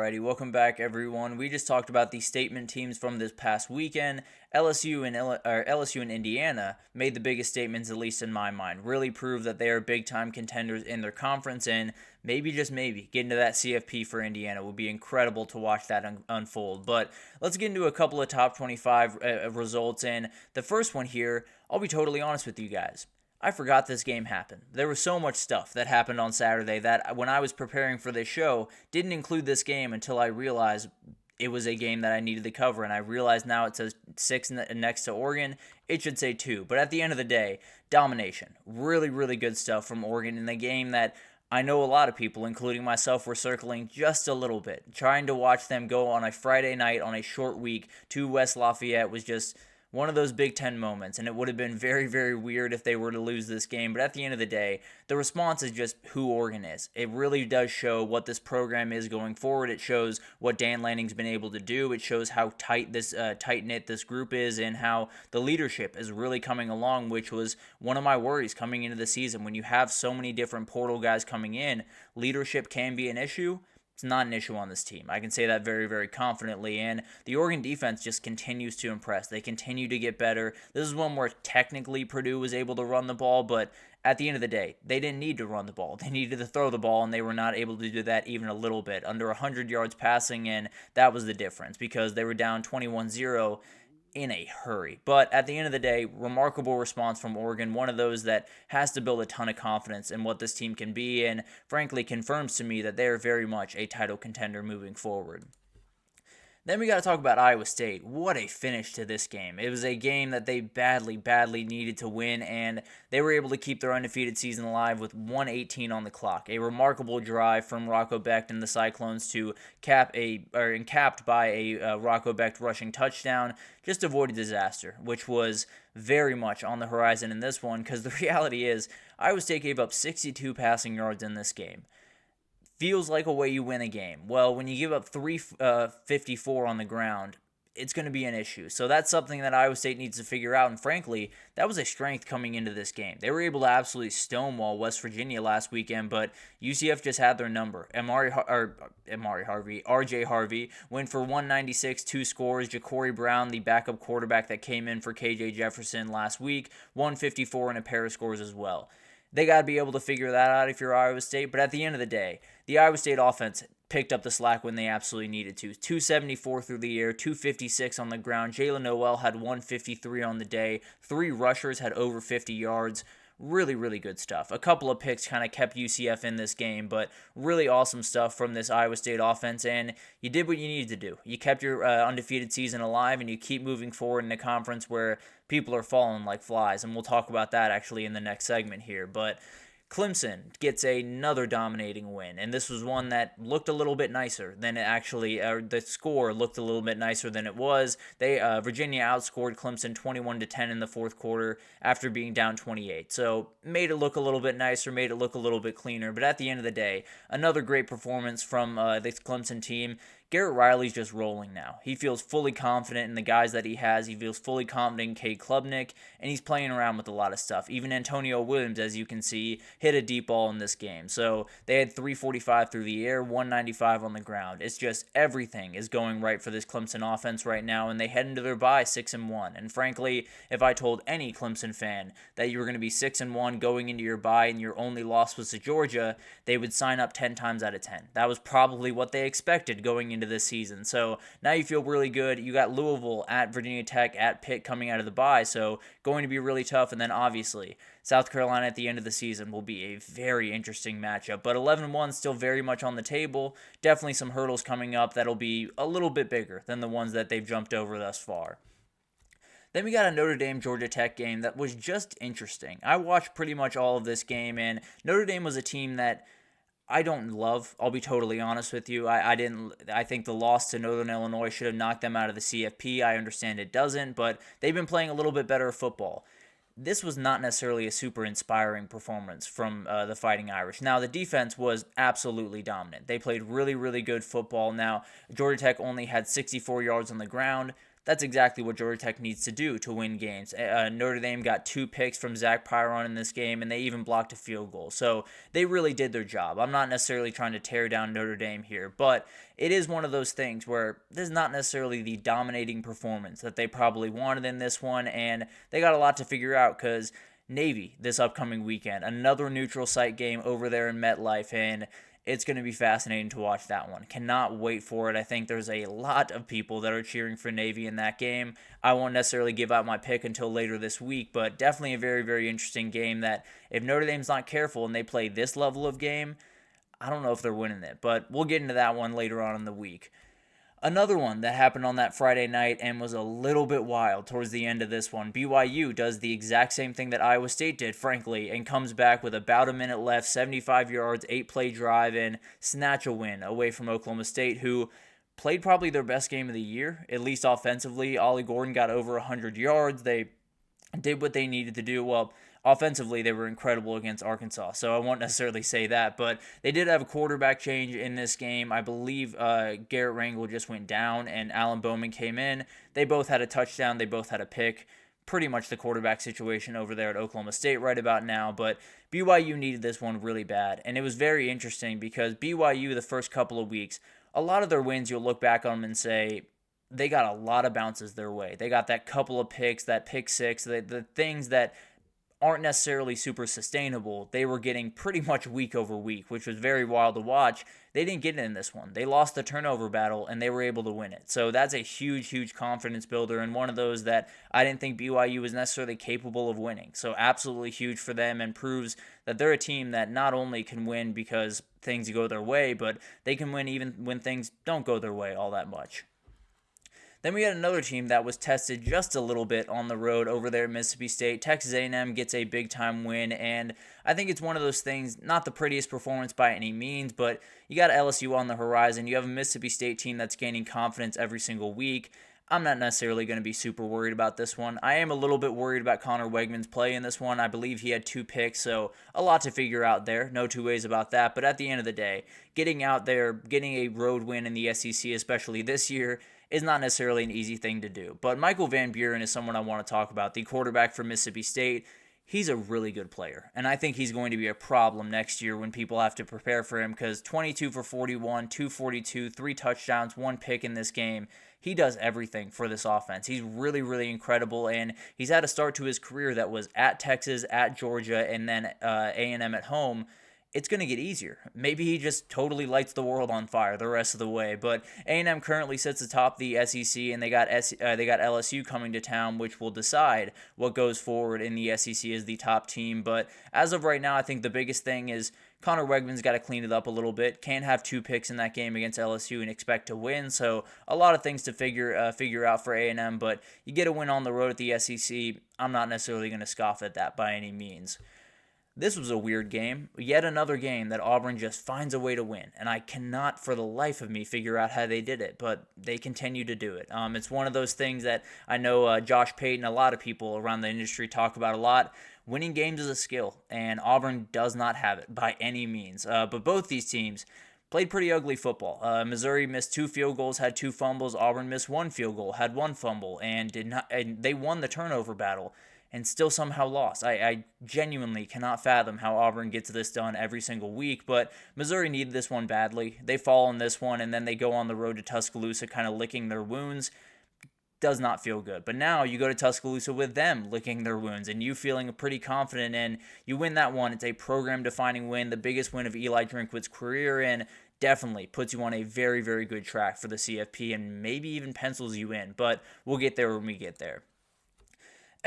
Alrighty, welcome back, everyone. We just talked about the statement teams from this past weekend. LSU and Indiana made the biggest statements, at least in my mind. Really proved that they are big-time contenders in their conference, and maybe, just maybe, getting to that CFP for Indiana would be incredible to watch that unfold. But let's get into a couple of top 25 results, and the first one here, I'll be totally honest with you guys. I forgot this game happened. There was so much stuff that happened on Saturday that when I was preparing for this show, didn't include this game until I realized it was a game that I needed to cover. And I realize now it says 6 next to Oregon. It should say 2. But at the end of the day, domination. Really, really good stuff from Oregon in the game that I know a lot of people, including myself, were circling just a little bit. Trying to watch them go on a Friday night on a short week to West Lafayette was just one of those Big Ten moments, and it would have been very, very weird if they were to lose this game. But at the end of the day, the response is just who Oregon is. It really does show what this program is going forward. It shows what Dan Lanning's been able to do. It shows how tight-knit this group is and how the leadership is really coming along, which was one of my worries coming into the season. When you have so many different portal guys coming in, leadership can be an issue. It's not an issue on this team. I can say that very, very confidently, and the Oregon defense just continues to impress. They continue to get better. This is one where technically Purdue was able to run the ball, but at the end of the day, they didn't need to run the ball. They needed to throw the ball, and they were not able to do that even a little bit. Under 100 yards passing, and that was the difference because they were down 21-0 in a hurry. But at the end of the day, remarkable response from Oregon, one of those that has to build a ton of confidence in what this team can be, and frankly confirms to me that they are very much a title contender moving forward. Then we got to talk about Iowa State. What a finish to this game. It was a game that they badly, badly needed to win, and they were able to keep their undefeated season alive with 1:18 on the clock. A remarkable drive from Rocco Becht and the Cyclones to capped by a Rocco Becht rushing touchdown. Just avoided disaster, which was very much on the horizon in this one, because the reality is Iowa State gave up 62 passing yards in this game. Feels like a way you win a game. Well, when you give up 354 on the ground, it's going to be an issue. So that's something that Iowa State needs to figure out, and frankly, that was a strength coming into this game. They were able to absolutely stonewall West Virginia last weekend, but UCF just had their number. RJ Harvey went for 196, 2 scores. Ja'Cory Brown, the backup quarterback that came in for KJ Jefferson last week, 154 and a pair of scores as well. They got to be able to figure that out if you're Iowa State. But at the end of the day, the Iowa State offense picked up the slack when they absolutely needed to. 274 through the air, 256 on the ground. Jalen Noel had 153 on the day. 3 rushers had over 50 yards. Really, really good stuff. A couple of picks kind of kept UCF in this game, but really awesome stuff from this Iowa State offense, and you did what you needed to do. You kept your undefeated season alive, and you keep moving forward in a conference where people are falling like flies, and we'll talk about that actually in the next segment here. But Clemson gets another dominating win, and this was one that looked a little bit nicer than it actually, the score looked a little bit nicer than it was. Virginia outscored Clemson 21-10 in the fourth quarter after being down 28. So made it look a little bit nicer, made it look a little bit cleaner, but at the end of the day, another great performance from this Clemson team. Garrett Riley's just rolling now. He feels fully confident in the guys that he has. He feels fully confident in Cade Klubnik, and he's playing around with a lot of stuff. Even Antonio Williams, as you can see, hit a deep ball in this game. So they had 345 through the air, 195 on the ground. It's just everything is going right for this Clemson offense right now, and they head into their bye 6-1. And frankly, if I told any Clemson fan that you were going to be 6-1 going into your bye and your only loss was to Georgia, they would sign up 10 times out of 10. That was probably what they expected going into this season. So now you feel really good. You got Louisville at Virginia Tech at Pitt coming out of the bye, so going to be really tough. And then obviously South Carolina at the end of the season will be a very interesting matchup. But 11-1 still very much on the table. Definitely some hurdles coming up that'll be a little bit bigger than the ones that they've jumped over thus far. Then we got a Notre Dame-Georgia Tech game that was just interesting. I watched pretty much all of this game, and Notre Dame was a team that I don't love. I'll be totally honest with you. I think the loss to Northern Illinois should have knocked them out of the CFP. I understand it doesn't, but they've been playing a little bit better football. This was not necessarily a super inspiring performance from the Fighting Irish. Now, the defense was absolutely dominant. They played really, really good football. Now, Georgia Tech only had 64 yards on the ground. that's exactly what Georgia Tech needs to do to win games. Notre Dame got 2 picks from Zach Pyron in this game, and they even blocked a field goal. So they really did their job. I'm not necessarily trying to tear down Notre Dame here, but it is one of those things where this is not necessarily the dominating performance that they probably wanted in this one, and they got a lot to figure out because Navy this upcoming weekend, another neutral site game over there in MetLife, and it's going to be fascinating to watch that one. Cannot wait for it. I think there's a lot of people that are cheering for Navy in that game. I won't necessarily give out my pick until later this week, but definitely a very, very interesting game that if Notre Dame's not careful and they play this level of game, I don't know if they're winning it, but we'll get into that one later on in the week. Another one that happened on that Friday night and was a little bit wild towards the end of this one. BYU does the exact same thing that Iowa State did, frankly, and comes back with about a minute left, 75 yards, 8-play drive, and snatch a win away from Oklahoma State, who played probably their best game of the year, at least offensively. Ollie Gordon got over 100 yards. They did what they needed to do. Well, offensively, they were incredible against Arkansas, so I won't necessarily say that, but they did have a quarterback change in this game. I believe Garrett Rangel just went down, and Alan Bowman came in. They both had a touchdown. They both had a pick. Pretty much the quarterback situation over there at Oklahoma State right about now, but BYU needed this one really bad, and it was very interesting because BYU, the first couple of weeks, a lot of their wins, you'll look back on them and say, they got a lot of bounces their way. They got that couple of picks, that pick six, the things that aren't necessarily super sustainable. They were getting pretty much week over week, which was very wild to watch. They didn't get it in this one. They lost the turnover battle, and they were able to win it. So that's a huge, huge confidence builder, and one of those that I didn't think BYU was necessarily capable of winning. So absolutely huge for them, and proves that they're a team that not only can win because things go their way, but they can win even when things don't go their way all that much. Then we had another team that was tested just a little bit on the road over there at Mississippi State. Texas A&M gets a big-time win, and I think it's one of those things, not the prettiest performance by any means, but you got LSU on the horizon. You have a Mississippi State team that's gaining confidence every single week. I'm not necessarily going to be super worried about this one. I am a little bit worried about Connor Wegman's play in this one. I believe he had 2 picks, so a lot to figure out there. No two ways about that. But at the end of the day, getting out there, getting a road win in the SEC, especially this year, is not necessarily an easy thing to do. But Michael Van Buren is someone I want to talk about, the quarterback from Mississippi State. He's a really good player, and I think he's going to be a problem next year when people have to prepare for him because 22 for 41, 242, 3 touchdowns, 1 pick in this game. He does everything for this offense. He's really, really incredible, and he's had a start to his career that was at Texas, at Georgia, and then A&M at home. It's going to get easier. Maybe he just totally lights the world on fire the rest of the way. But A&M currently sits atop the SEC, and they got LSU coming to town, which will decide what goes forward in the SEC as the top team. But as of right now, I think the biggest thing is Connor Wegman's got to clean it up a little bit. Can't have 2 picks in that game against LSU and expect to win. So a lot of things to figure out for A&M. But you get a win on the road at the SEC. I'm not necessarily going to scoff at that by any means. This was a weird game, yet another game that Auburn just finds a way to win, and I cannot for the life of me figure out how they did it, but they continue to do it. It's one of those things that I know Josh Payton, a lot of people around the industry talk about a lot. Winning games is a skill, and Auburn does not have it by any means. But both these teams played pretty ugly football. Missouri missed 2 field goals, had 2 fumbles. Auburn missed 1 field goal, had 1 fumble, and they won the turnover battle and still somehow lost. I genuinely cannot fathom how Auburn gets this done every single week, but Missouri needed this one badly. They fall in this one, and then they go on the road to Tuscaloosa kind of licking their wounds. Does not feel good. But now you go to Tuscaloosa with them licking their wounds and you feeling pretty confident, and you win that one. It's a program-defining win, the biggest win of Eli Drinkwitz's career, and definitely puts you on a very, very good track for the CFP and maybe even pencils you in. But we'll get there when we get there.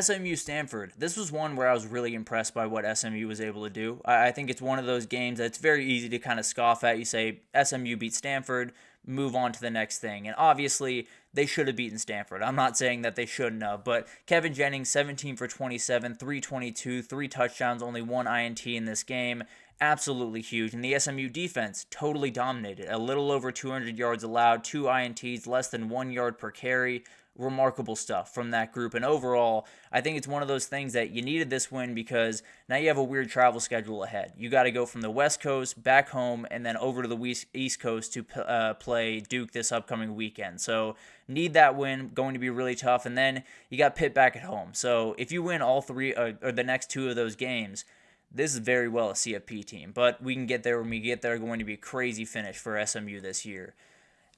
SMU Stanford. This was one where I was really impressed by what SMU was able to do. I think it's one of those games that's very easy to kind of scoff at. You say SMU beat Stanford, move on to the next thing. And obviously, they should have beaten Stanford. I'm not saying that they shouldn't have, but Kevin Jennings, 17 for 27, 322, 3 touchdowns, only 1 INT in this game. Absolutely huge. And the SMU defense totally dominated. A little over 200 yards allowed, 2 INTs, less than 1 yard per carry. remarkable stuff from that group. And overall, I think it's one of those things that you needed this win because now you have a weird travel schedule ahead. You got to go from the West Coast back home and then over to the East Coast to play Duke this upcoming weekend. So need that win, going to be really tough. And then you got Pitt back at home. So if you win all three or the next two of those games, this is very well a CFP team. But we can get there when we get there. Going to be a crazy finish for SMU this year.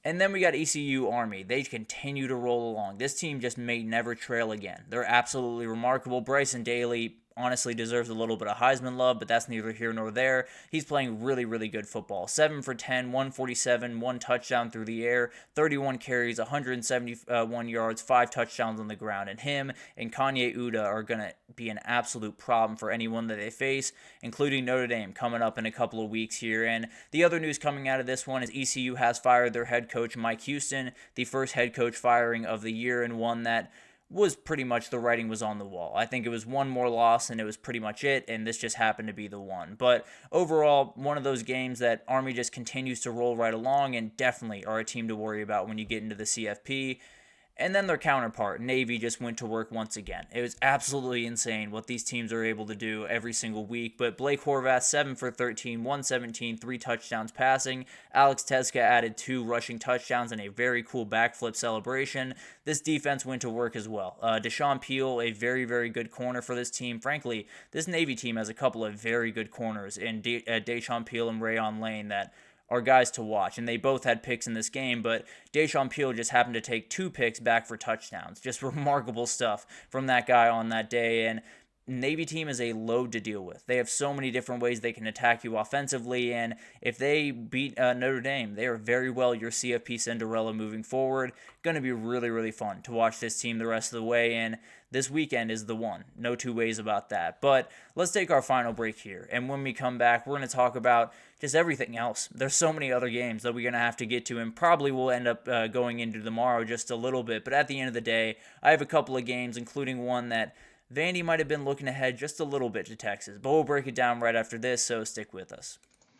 And then we got ECU Army. They continue to roll along. This team just may never trail again. They're absolutely remarkable. Bryson Daly honestly deserves a little bit of Heisman love, but that's neither here nor there. He's playing really, really good football. 7 for 10, 147, 1 touchdown through the air, 31 carries, 171 yards, 5 touchdowns on the ground. And him and Kanye Uda are going to be an absolute problem for anyone that they face, including Notre Dame coming up in a couple of weeks here. And the other news coming out of this one is ECU has fired their head coach, Mike Houston, the first head coach firing of the year, and one that was pretty much the writing was on the wall. I think it was one more loss and it was pretty much it, and this just happened to be the one. But overall, one of those games that Army just continues to roll right along and definitely are a team to worry about when you get into the CFP. And then their counterpart, Navy, just went to work once again. It was absolutely insane what these teams are able to do every single week. But Blake Horvath, 7 for 13, 117, 3 touchdowns passing. Alex Teska added 2 rushing touchdowns and a very cool backflip celebration. This defense went to work as well. Deshaun Peel, a very, very good corner for this team. Frankly, this Navy team has a couple of very good corners in Deshaun Peel and Rayon Lane that are guys to watch, and they both had picks in this game, but Deshaun Peel just happened to take 2 picks back for touchdowns. Just remarkable stuff from that guy on that day, and Navy team is a load to deal with. They have so many different ways they can attack you offensively, and if they beat Notre Dame, they are very well your CFP Cinderella moving forward. Going to be really, really fun to watch this team the rest of the way, and this weekend is the one. No two ways about that. But let's take our final break here, and when we come back, we're going to talk about just everything else. There's so many other games that we're going to have to get to, and probably we'll end up going into tomorrow just a little bit, but at the end of the day, I have a couple of games, including one that Vandy might have been looking ahead just a little bit to Texas, but we'll break it down right after this, so stick with us.